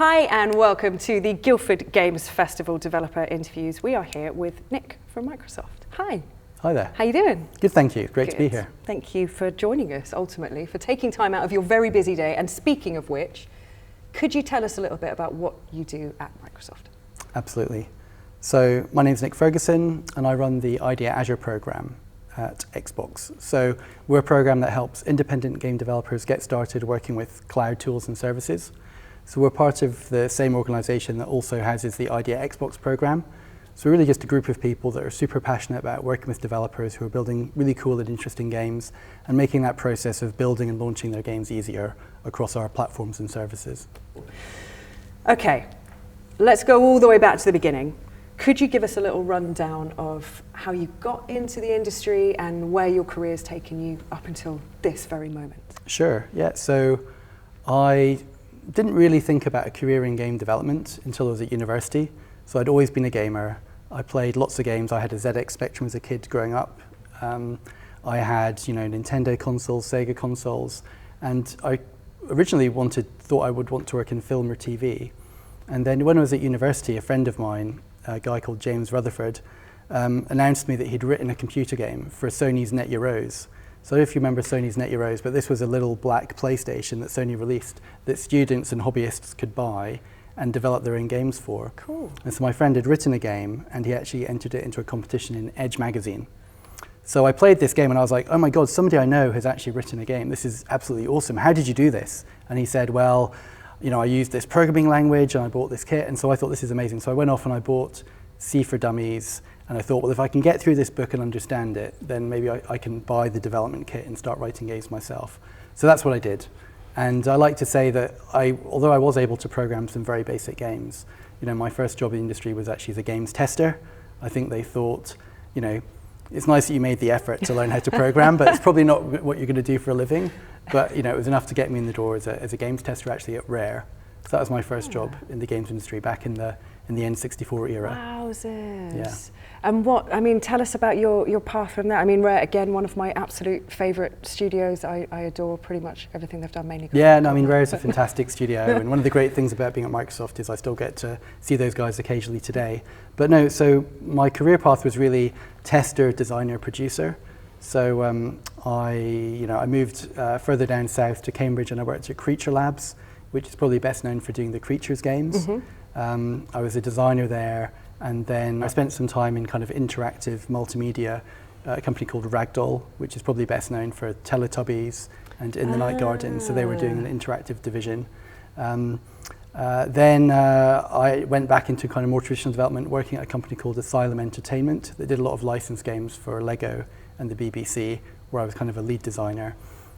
Hi and welcome to the Guildford Games Festival Developer Interviews. We are here with Nick from Microsoft. Hi. Hi there. How you doing? Good, thank you. Great to be here. Thank you for joining us, ultimately, for taking time out of your very busy day. And speaking of which, could you tell us a little bit about what you do at Microsoft? Absolutely. So my name's Nick Ferguson and I run the ID Azure program at Xbox. So we're a program that helps independent game developers get started working with cloud tools and services. So we're part of the same organization that also houses the ID Xbox program. So we're really just a group of people that are super passionate about working with developers who are building really cool and interesting games and making that process of building and launching their games easier across our platforms and services. Okay, let's go all the way back to the beginning. Could you give us a little rundown of how you got into the industry and where your career's taken you up until this very moment? Sure, yeah. So I didn't really think about a career in game development until I was at university. So I'd always been a gamer. I played lots of games. I had a ZX Spectrum as a kid growing up. I had, Nintendo consoles, Sega consoles, and I originally thought I would want to work in film or TV. And then when I was at university, a friend of mine, a guy called James Rutherford, announced to me that he'd written a computer game for Sony's Net Euros. So I don't know if you remember Sony's Net Euros, but this was a little black PlayStation that Sony released that students and hobbyists could buy and develop their own games for. Cool. And so my friend had written a game and he actually entered it into a competition in Edge magazine. So I played this game and I was like, oh my God, somebody I know has actually written a game. This is absolutely awesome. How did you do this? And he said, well, I used this programming language and I bought this kit. And so I thought, this is amazing. So I went off and I bought C for Dummies. And I thought, well, if I can get through this book and understand it, then maybe I can buy the development kit and start writing games myself. So that's what I did. And I like to say that although I was able to program some very basic games, my first job in the industry was actually as a games tester. I think they thought, it's nice that you made the effort to learn how to program, but it's probably not what you're going to do for a living. But it was enough to get me in the door as a games tester actually at Rare. So that was my first job in the games industry back in the N64 era. Wowzers. Yeah. And tell us about your path from there. Rare, again, one of my absolute favorite studios. I adore pretty much everything they've done, mainly. Yeah, Rare is a fantastic studio. And one of the great things about being at Microsoft is I still get to see those guys occasionally today. But no, so my career path was really tester, designer, producer. So I moved further down south to Cambridge and I worked at Creature Labs, which is probably best known for doing the Creatures games. Mm-hmm. I was a designer there, and then I spent some time in kind of interactive multimedia, a company called Ragdoll, which is probably best known for Teletubbies and In the Night Garden. So they were doing an interactive division. Then I went back into kind of more traditional development, working at a company called Asylum Entertainment that did a lot of licensed games for Lego and the BBC, where I was kind of a lead designer.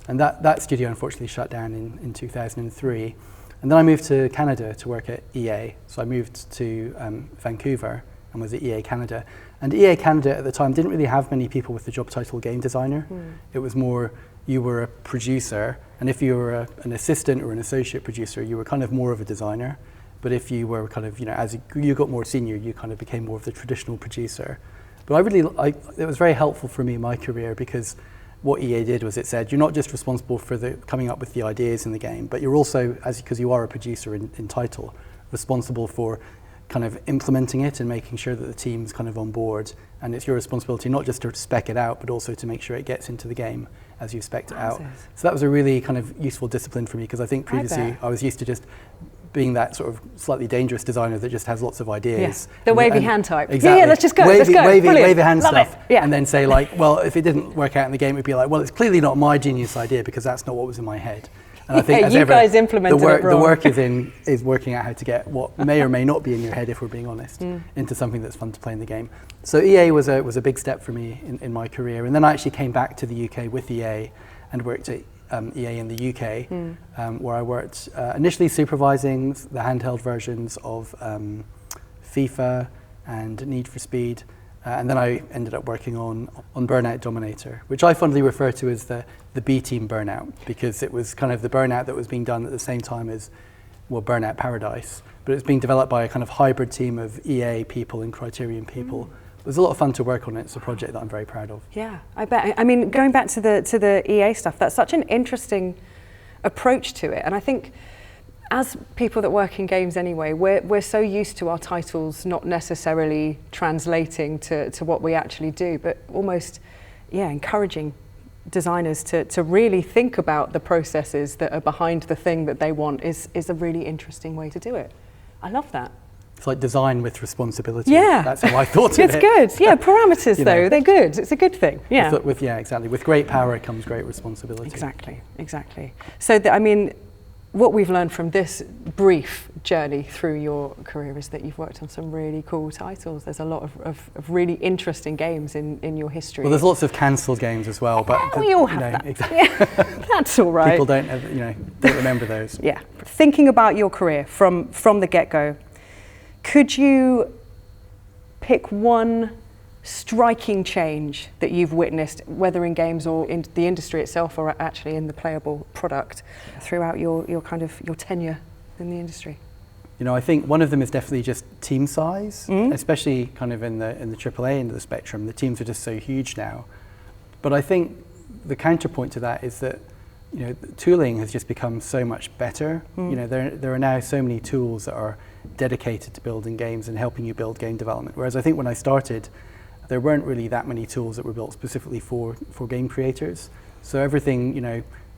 And that studio unfortunately shut down in 2003. And then I moved to Canada to work at EA. So I moved to Vancouver and was at EA Canada. And EA Canada at the time didn't really have many people with the job title game designer. It was more, you were a producer, and if you were an assistant or an associate producer, you were kind of more of a designer. But if you were kind of, as you got more senior, you kind of became more of the traditional producer. But it was very helpful for me in my career because what EA did was it said, you're not just responsible for coming up with the ideas in the game, but you're also, because you are a producer in title, responsible for kind of implementing it and making sure that the team's kind of on board. And it's your responsibility not just to spec it out, but also to make sure it gets into the game as you spec'd it out. So that was a really kind of useful discipline for me because I think previously I was used to just being that sort of slightly dangerous designer that just has lots of ideas. Yeah. The wavy hand type. Exactly. Yeah, let's just go. Wavy hand Love stuff. Yeah. And then say well, if it didn't work out in the game, it'd be like, well, it's clearly not my genius idea because that's not what was in my head. And I think guys implemented it wrong. The work is working out how to get what may or may not be in your head, if we're being honest, into something that's fun to play in the game. So EA was a big step for me in my career. And then I actually came back to the UK with EA and worked at EA in the UK, where I worked initially supervising the handheld versions of FIFA and Need for Speed, and then I ended up working on Burnout Dominator, which I fondly refer to as the B-team Burnout, because it was kind of the Burnout that was being done at the same time as Burnout Paradise, but it's being developed by a kind of hybrid team of EA people and Criterion people. It was a lot of fun to work on it. It's a project that I'm very proud of. Yeah, I bet. Going back to the EA stuff, that's such an interesting approach to it. And I think as people that work in games anyway, we're so used to our titles not necessarily translating to what we actually do, but almost, encouraging designers to really think about the processes that are behind the thing that they want is a really interesting way to do it. I love that. It's like design with responsibility. Yeah. That's how I thought of it. It's good. Yeah, parameters though, they're good. It's a good thing. Yeah. Exactly. With great power comes great responsibility. Exactly. So, what we've learned from this brief journey through your career is that you've worked on some really cool titles. There's a lot of really interesting games in your history. Well, there's lots of cancelled games as well, but we all have that. Exactly. Yeah, that's all right. People don't remember those. Yeah. Thinking about your career from the get-go, could you pick one striking change that you've witnessed, whether in games or in the industry itself, or actually in the playable product, throughout your tenure in the industry? I think one of them is definitely just team size, especially kind of in the AAA end of the spectrum. The teams are just so huge now. But I think the counterpoint to that is that tooling has just become so much better. There are now so many tools that are dedicated to building games and helping you build game development. Whereas I think when I started, there weren't really that many tools that were built specifically for game creators. So everything,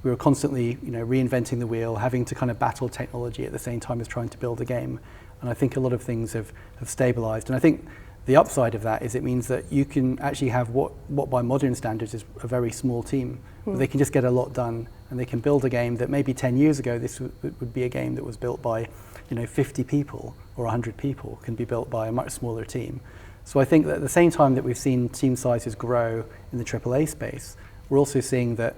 we were constantly, reinventing the wheel, having to kind of battle technology at the same time as trying to build a game. And I think a lot of things have stabilized. And I think the upside of that is it means that you can actually have what by modern standards is a very small team. But they can just get a lot done, and they can build a game that maybe 10 years ago, this would be a game that was built by 50 people or 100 people, can be built by a much smaller team. So I think that at the same time that we've seen team sizes grow in the AAA space, we're also seeing that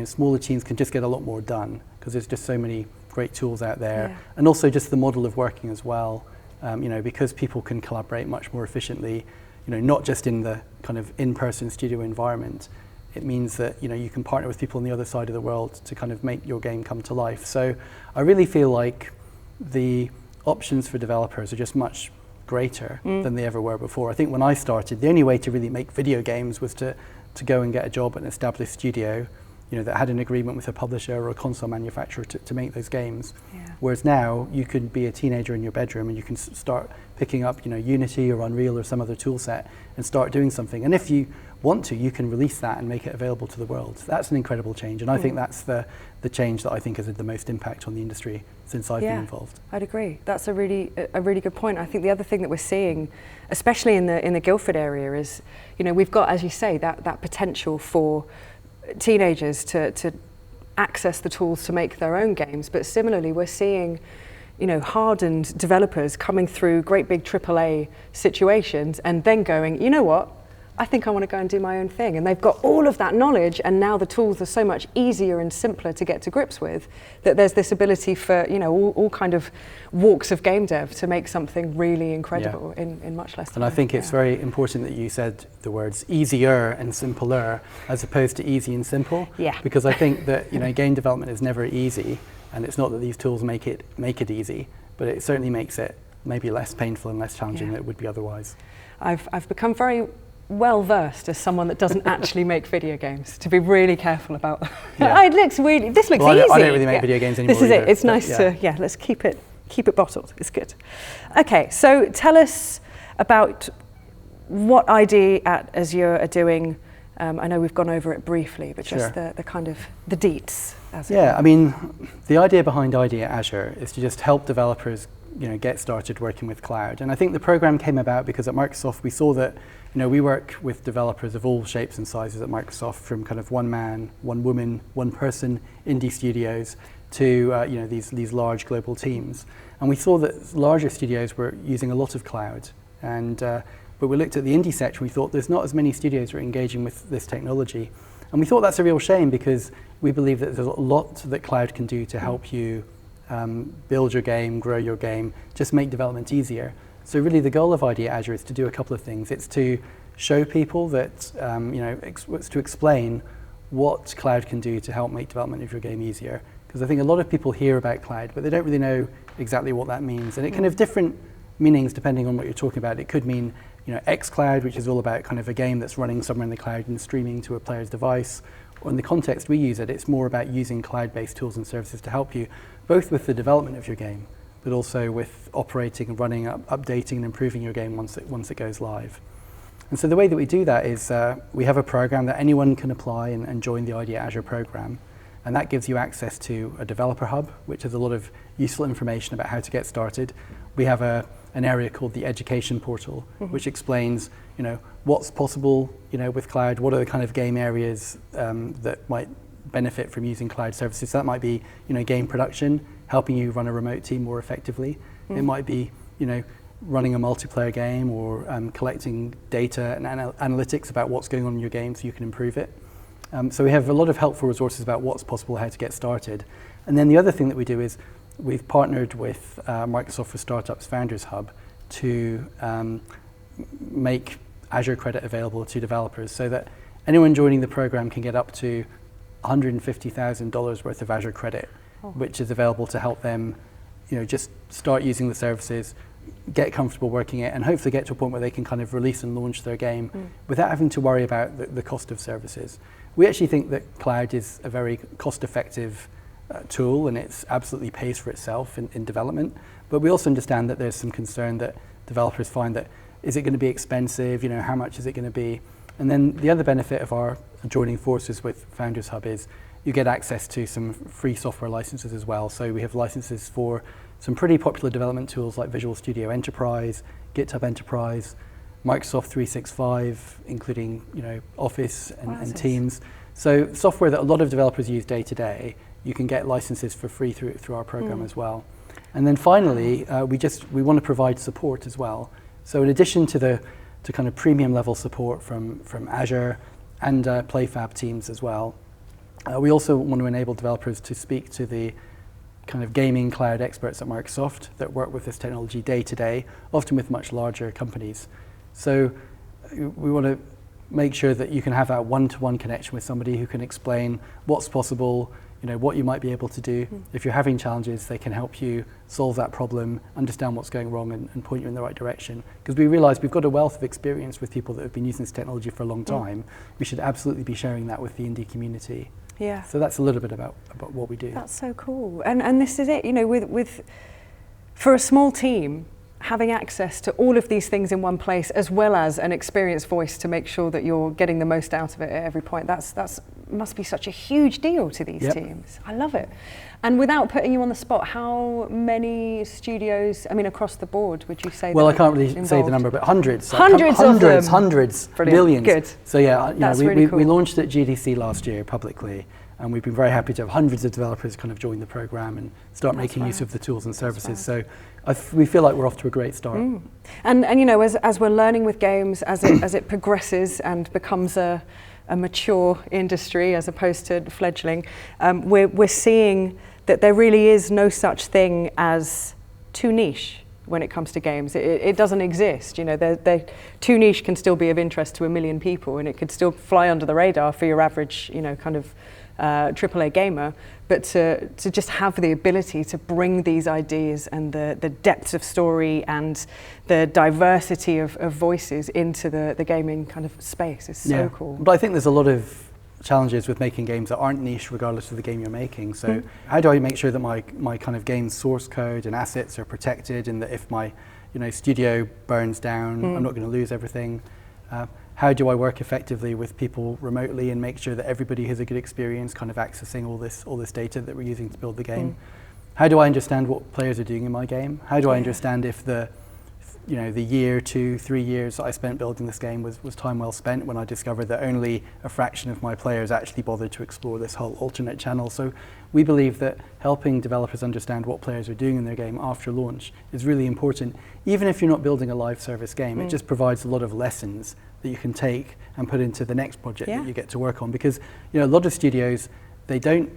smaller teams can just get a lot more done because there's just so many great tools out there, and also just the model of working as well. Because people can collaborate much more efficiently, not just in the kind of in-person studio environment. It means that you can partner with people on the other side of the world to kind of make your game come to life. So I really feel like the options for developers are just much greater than they ever were before. I think when I started, the only way to really make video games was to go and get a job at an established studio, that had an agreement with a publisher or a console manufacturer to make those games. Yeah. Whereas now you could be a teenager in your bedroom and you can start picking up, Unity or Unreal or some other tool set and start doing something. And if you want to, you can release that and make it available to the world. That's an incredible change. And I think that's the change that I think has had the most impact on the industry since I've been involved. I'd agree. That's a really good point. I think the other thing that we're seeing, especially in the Guildford area, is, we've got, as you say, that potential for teenagers to access the tools to make their own games. But similarly, we're seeing, hardened developers coming through great big AAA situations and then going, you know what? I think I want to go and do my own thing. And they've got all of that knowledge, and now the tools are so much easier and simpler to get to grips with, that there's this ability for, all kind of walks of game dev to make something really incredible in much less time. And I think it's very important that you said the words easier and simpler as opposed to easy and simple. Yeah. Because I think that, game development is never easy, and it's not that these tools make it easy, but it certainly makes it maybe less painful and less challenging than it would be otherwise. I've become very well versed as someone that doesn't actually make video games, to be really careful about. This looks easy. I don't really make video games anymore. This is either, it. It's nice to let's keep it bottled. It's good. Okay, so tell us about what ID at Azure are doing. I know we've gone over it briefly, but just the kind of the deets. I mean, the idea behind ID at Azure is to just help developers get started working with cloud. And I think the program came about because at Microsoft we saw that we work with developers of all shapes and sizes at Microsoft, from kind of one man, one woman, one person indie studios to these large global teams. And we saw that larger studios were using a lot of cloud. And but we looked at the indie sector and we thought there's not as many studios who are engaging with this technology. And we thought that's a real shame, because we believe that there's a lot that cloud can do to help you build your game, grow your game, just make development easier. So really the goal of ID Azure is to do a couple of things. It's to show people that, it's to explain what cloud can do to help make development of your game easier. Because I think a lot of people hear about cloud, but they don't really know exactly what that means. And it can have different meanings depending on what you're talking about. It could mean, xCloud, which is all about kind of a game that's running somewhere in the cloud and streaming to a player's device. or in the context we use it, it's more about using cloud-based tools and services to help you, both with the development of your game, but also with operating and running, updating and improving your game once it goes live. And so the way that we do that is we have a program that anyone can apply and join the ID Azure program. And that gives you access to a developer hub, which has a lot of useful information about how to get started. We have an area called the education portal, which explains, what's possible, with cloud. What are the kind of game areas that might benefit from using cloud services? So that might be, game production, helping you run a remote team more effectively. It might be, running a multiplayer game, or collecting data and analytics about what's going on in your game so you can improve it. So we have a lot of helpful resources about what's possible, how to get started. And then the other thing that we do is we've partnered with Microsoft for Startups Founders Hub to make Azure credit available to developers so that anyone joining the program can get up to $150,000 worth of Azure credit, which is available to help them, just start using the services, get comfortable working it, and hopefully get to a point where they can kind of release and launch their game without having to worry about the cost of services. We actually think that cloud is a very cost-effective tool, and it absolutely pays for itself in development. But we also understand that there's some concern that developers find that, is it going to be expensive? How much is it going to be? And then the other benefit of our joining forces with Founders Hub is you get access to some free software licenses as well. So we have licenses for some pretty popular development tools like Visual Studio Enterprise, GitHub Enterprise, Microsoft 365, including Office and Teams. So software that a lot of developers use day to day, you can get licenses for free through our program as well. And then finally, we want to provide support as well. So in addition to kind of premium level support from Azure and PlayFab teams as well, we also want to enable developers to speak to the kind of gaming cloud experts at Microsoft that work with this technology day to day, often with much larger companies. So we want to make sure that you can have that one-to-one connection with somebody who can explain what's possible, what you might be able to do. If you're having challenges, they can help you solve that problem, understand what's going wrong, and point you in the right direction. Because we realize we've got a wealth of experience with people that have been using this technology for a long time. We should absolutely be sharing that with the indie community. Yeah. So that's a little bit about what we do. That's so cool. And this is it, with for a small team, having access to all of these things in one place, as well as an experienced voice to make sure that you're getting the most out of it at every point, that's must be such a huge deal to these teams. I love it. And without putting you on the spot, how many studios, across the board, would you say? Well, I can't really say the number, but hundreds. Hundreds of them. Hundreds, Brilliant. Millions. Good. So yeah, really cool. We launched at GDC last year publicly, and we've been very happy to have hundreds of developers kind of join the program and start making use of the tools and services. So we feel like we're off to a great start. And as we're learning with games, as it progresses and becomes a mature industry as opposed to fledgling, we're seeing that there really is no such thing as too niche when it comes to games. It doesn't exist. Too niche can still be of interest to 1 million people, and it could still fly under the radar for your average, kind of AAA gamer. But to just have the ability to bring these ideas and the depth of story and the diversity of voices into the gaming kind of space is so cool. But I think there's a lot of challenges with making games that aren't niche regardless of the game you're making. So how do I make sure that my kind of game source code and assets are protected, and that if my studio burns down, I'm not going to lose everything? How do I work effectively with people remotely and make sure that everybody has a good experience kind of accessing all this data that we're using to build the game? How do I understand what players are doing in my game? How do I understand if the year, 2, 3 years that I spent building this game was time well spent, when I discovered that only a fraction of my players actually bothered to explore this whole alternate channel? So we believe that helping developers understand what players are doing in their game after launch is really important. Even if you're not building a live service game, it just provides a lot of lessons that you can take and put into the next project that you get to work on. Because a lot of studios, they don't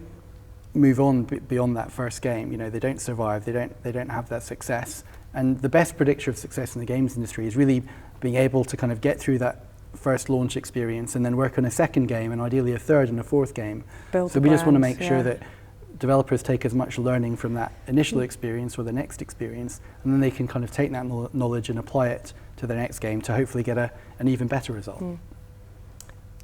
move on beyond that first game. They don't survive. They don't have that success. And the best predictor of success in the games industry is really being able to kind of get through that first launch experience and then work on a second game, and ideally a third and a fourth game. So we just want to make sure that developers take as much learning from that initial experience or the next experience, and then they can kind of take that knowledge and apply it to the next game to hopefully get an even better result.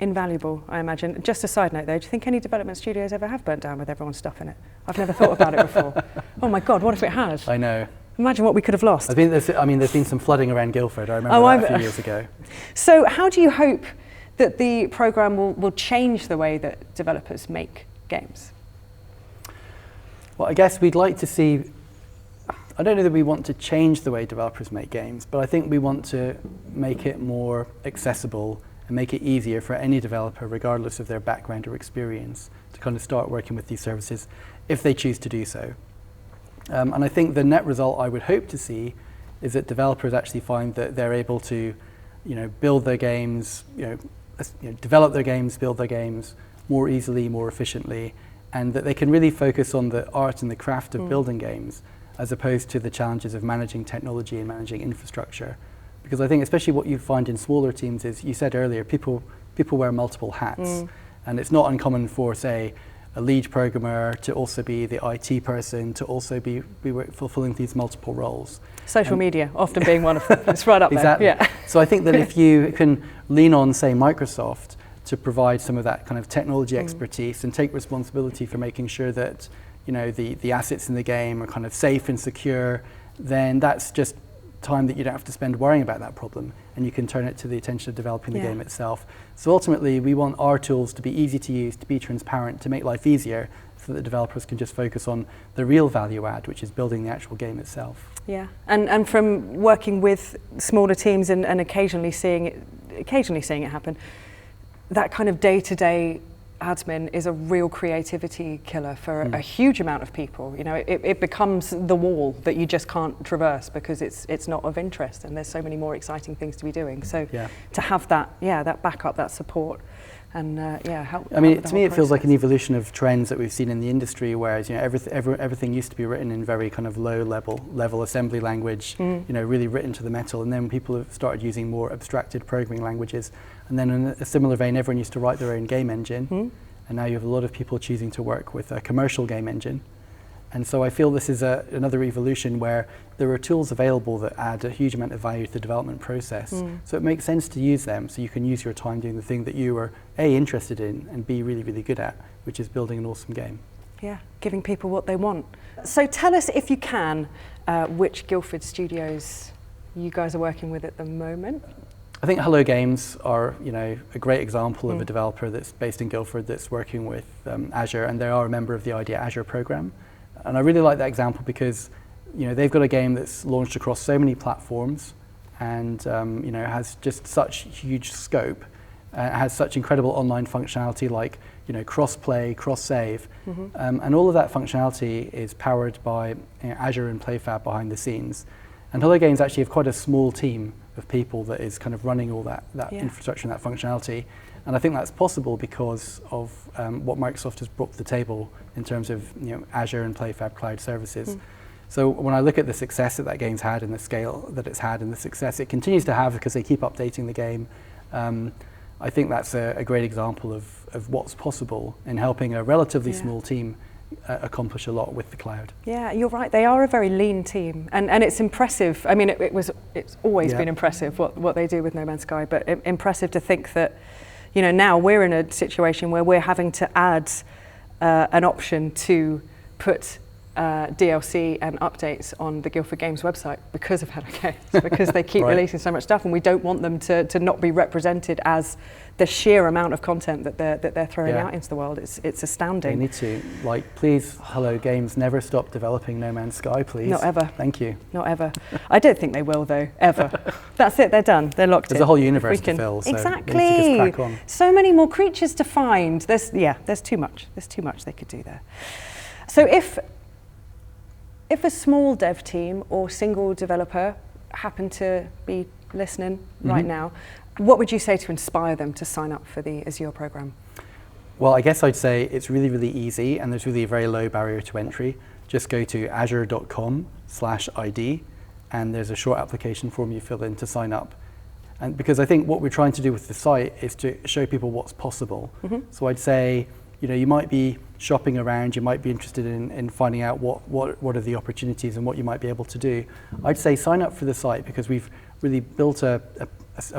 Invaluable, I imagine. Just a side note though, do you think any development studios ever have burnt down with everyone's stuff in it? I've never thought about it before. Oh my God, what if it has? I know. Imagine what we could have lost. I think there's been some flooding around Guildford. I remember that a few years ago. So how do you hope that the programme will change the way that developers make games? Well, I guess we'd like to see, I don't know that we want to change the way developers make games, but I think we want to make it more accessible and make it easier for any developer, regardless of their background or experience, to kind of start working with these services if they choose to do so. And I think the net result I would hope to see is that developers actually find that they're able to, build their games, develop their games, build their games more easily, more efficiently, and that they can really focus on the art and the craft of building games, as opposed to the challenges of managing technology and managing infrastructure. Because I think especially what you find in smaller teams is, you said earlier, people wear multiple hats. And it's not uncommon for, say, a lead programmer to also be the IT person, to also be fulfilling these multiple roles. Social media often being one of them. It's right up exactly. there. Yeah. So I think that if you can lean on, say, Microsoft to provide some of that kind of technology expertise and take responsibility for making sure that the assets in the game are kind of safe and secure, then that's just time that you don't have to spend worrying about that problem, and you can turn it to the attention of developing the game itself. So ultimately, we want our tools to be easy to use, to be transparent, to make life easier, so that developers can just focus on the real value add, which is building the actual game itself. Yeah, and from working with smaller teams and occasionally seeing it happen, that kind of day-to-day admin is a real creativity killer for a huge amount of people. It becomes the wall that you just can't traverse because it's not of interest, and there's so many more exciting things to be doing. So to have that backup, that support, and help. I mean, to me, it feels like an evolution of trends that we've seen in the industry. Whereas everything used to be written in very kind of low level assembly language, really written to the metal, and then people have started using more abstracted programming languages. And then in a similar vein, everyone used to write their own game engine, and now you have a lot of people choosing to work with a commercial game engine. And so I feel this is another evolution where there are tools available that add a huge amount of value to the development process. So it makes sense to use them, so you can use your time doing the thing that you are A, interested in, and B, really, really good at, which is building an awesome game. Yeah, giving people what they want. So tell us, if you can, which Guildford studios you guys are working with at the moment. I think Hello Games are, a great example of a developer that's based in Guildford that's working with Azure, and they are a member of the ID Azure program. And I really like that example because, they've got a game that's launched across so many platforms, and has just such huge scope, has such incredible online functionality like, cross-play, cross-save, and all of that functionality is powered by Azure and PlayFab behind the scenes. And Hello Games actually have quite a small team of people that is kind of running all that infrastructure and that functionality. And I think that's possible because of what Microsoft has brought to the table in terms of Azure and PlayFab cloud services. So when I look at the success that game's had and the scale that it's had and the success it continues to have because they keep updating the game, I think that's a great example of what's possible in helping a relatively small team accomplish a lot with the cloud. Yeah, you're right. They are a very lean team, and it's impressive. I mean, it's always been impressive what they do with No Man's Sky, but impressive to think that, now we're in a situation where we're having to add an option to put DLC and updates on the Guildford Games website because of Hello Games, because they keep releasing so much stuff, and we don't want them to not be represented as the sheer amount of content that they're throwing out into the world. It's astounding. They need to, please, Hello Games, never stop developing No Man's Sky, please. Not ever. Thank you. Not ever. I don't think they will, though, ever. That's it, they're done. They're locked in. There's a whole universe to fill, so exactly. They need to just crack on. So many more creatures to find. There's too much. There's too much they could do there. So if a small dev team or single developer happened to be listening right now, what would you say to inspire them to sign up for the Azure program? Well, I guess I'd say it's really, really easy, and there's really a very low barrier to entry. Just go to azure.com/ID, and there's a short application form you fill in to sign up. And because I think what we're trying to do with the site is to show people what's possible. So I'd say, you might be shopping around, you might be interested in finding out what are the opportunities and what you might be able to do. I'd say sign up for the site because we've really built a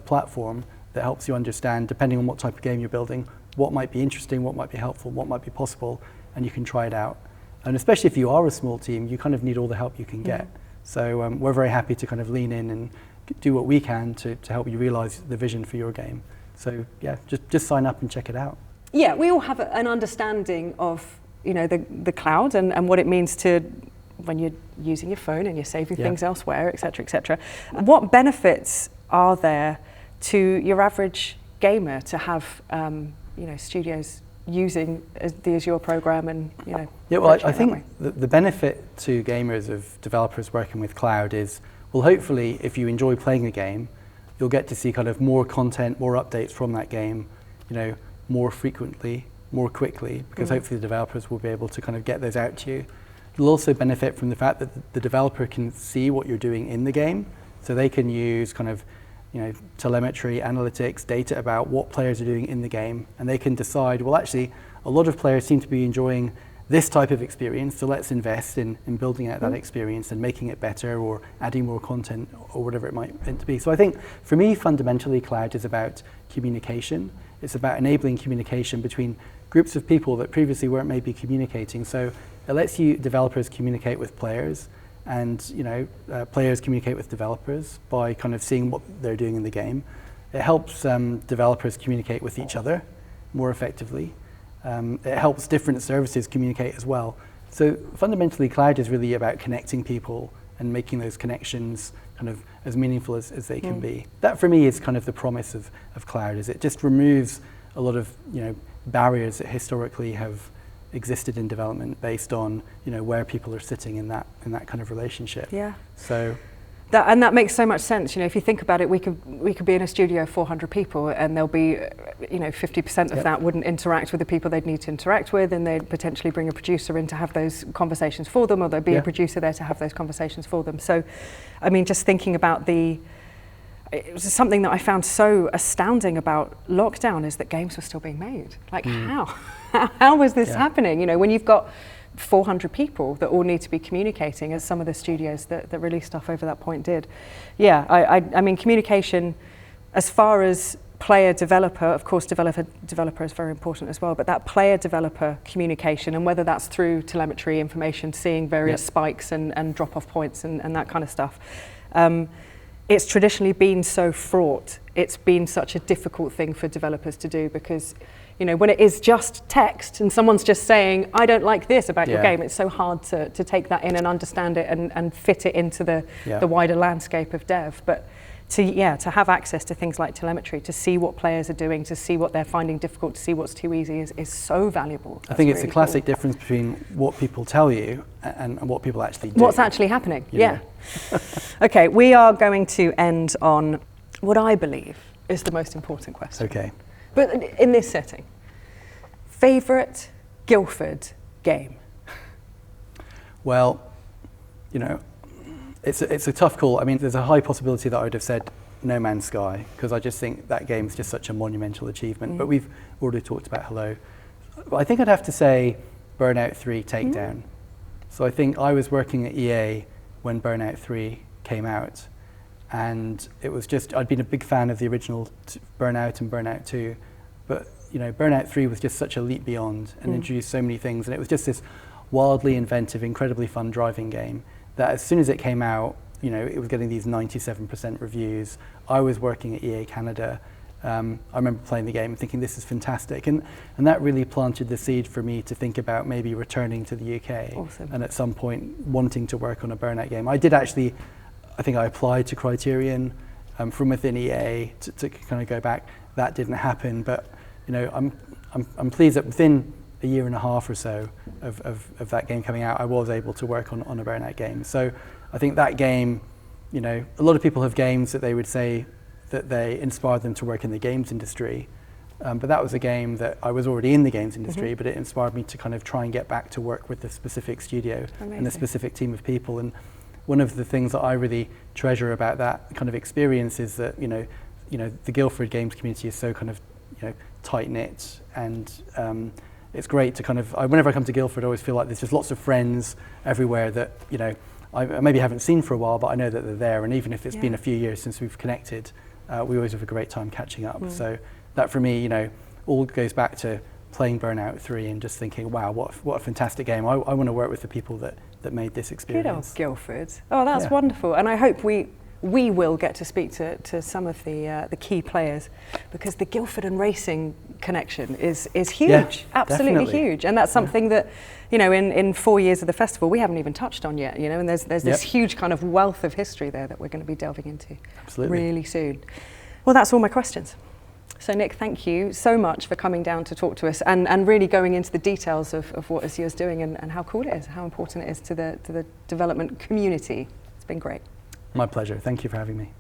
platform that helps you understand, depending on what type of game you're building, what might be interesting, what might be helpful, what might be possible, and you can try it out. And especially if you are a small team, you kind of need all the help you can get. So we're very happy to kind of lean in and do what we can to help you realize the vision for your game. So yeah, just sign up and check it out. Yeah, we all have an understanding of, you know, the cloud and what it means to when you're using your phone and you're saving things elsewhere, et cetera, et cetera. What benefits are there to your average gamer to have, you know, studios using the Azure program and, you know? Yeah, well, I think the benefit to gamers of developers working with cloud is, well, hopefully, if you enjoy playing a game, you'll get to see kind of more content, more updates from that game, you know, more frequently, more quickly, because hopefully the developers will be able to kind of get those out to you. You'll also benefit from the fact that the developer can see what you're doing in the game, so they can use kind of, you know, telemetry, analytics, data about what players are doing in the game, and they can decide, well, actually, a lot of players seem to be enjoying this type of experience, so let's invest in building out that experience and making it better, or adding more content, or whatever it might meant to be. So I think, for me, fundamentally, cloud is about communication. It's about enabling communication between groups of people that previously weren't maybe communicating. So it lets you developers communicate with players, and, you know, players communicate with developers by kind of seeing what they're doing in the game. It helps developers communicate with each other more effectively. It helps different services communicate as well. So fundamentally, cloud is really about connecting people and making those connections kind of as meaningful as they can be. That, for me, is kind of the promise of cloud, is it just removes a lot of, you know, barriers that historically have existed in development based on, you know, where people are sitting in that kind of relationship. Yeah. So that makes so much sense. You know, if you think about it, we could be in a studio of 400 people, and there'll be, you know, 50% of that wouldn't interact with the people they'd need to interact with, and they'd potentially bring a producer in to have those conversations for them, or there'd be a producer there to have those conversations for them. So, I mean, just thinking about it was something that I found so astounding about lockdown is that games were still being made. Like, how was this happening? You know, when you've got 400 people that all need to be communicating, as some of the studios that released stuff over that point did. Yeah, I mean, communication, as far as player-developer, of course, developer is very important as well, but that player-developer communication, and whether that's through telemetry information, seeing various spikes and drop-off points and that kind of stuff, it's traditionally been so fraught. It's been such a difficult thing for developers to do, because, you know, when it is just text and someone's just saying, I don't like this about your game, it's so hard to take that in and understand it and fit it into the wider landscape of dev. But to have access to things like telemetry, to see what players are doing, to see what they're finding difficult, to see what's too easy is so valuable. I think it's really a classic difference between what people tell you and what people actually do. What's actually happening, Okay, we are going to end on what I believe is the most important question. Okay. But in this setting, favourite Guildford game? Well, you know, it's a tough call. I mean, there's a high possibility that I would have said No Man's Sky, because I just think that game is just such a monumental achievement. But we've already talked about Hello. But I think I'd have to say Burnout 3 Takedown. So I think I was working at EA when Burnout 3 came out, and it was just, I'd been a big fan of the original Burnout and Burnout 2, but, you know, Burnout 3 was just such a leap beyond and introduced so many things, and it was just this wildly inventive, incredibly fun driving game that as soon as it came out, you know, it was getting these 97% reviews. I was working at EA Canada. I remember playing the game and thinking, this is fantastic. And that really planted the seed for me to think about maybe returning to the UK. Awesome. And at some point wanting to work on a Burnout game. I did actually, I think I applied to Criterion from within EA to kind of go back. That didn't happen, but, you know, I'm pleased that within a year and a half or so of that game coming out, I was able to work on a Burnout game. So I think that game, you know, a lot of people have games that they would say that they inspired them to work in the games industry. But that was a game that I was already in the games industry, but it inspired me to kind of try and get back to work with the specific studio and the specific team of people. And one of the things that I really treasure about that kind of experience is that, you know, the Guildford games community is so kind of, you know, tight-knit, and it's great to kind of, whenever I come to Guildford, I always feel like there's just lots of friends everywhere that, you know, I maybe haven't seen for a while, but I know that they're there. And even if it's been a few years since we've connected, we always have a great time catching up. So that for me, you know, all goes back to playing Burnout 3 and just thinking, wow, what a fantastic game. I want to work with the people that made this experience. Good old Guildford. Oh, that's wonderful. And I hope we will get to speak to some of the key players, because the Guildford and racing connection is huge, absolutely definitely. huge. And that's something that, you know, in 4 years of the festival, we haven't even touched on yet, you know, and there's this huge kind of wealth of history there that we're going to be delving into really soon. Well, that's all my questions. So Nick, thank you so much for coming down to talk to us and really going into the details of what Azure's doing and how cool it is, how important it is to the development community. It's been great. My pleasure. Thank you for having me.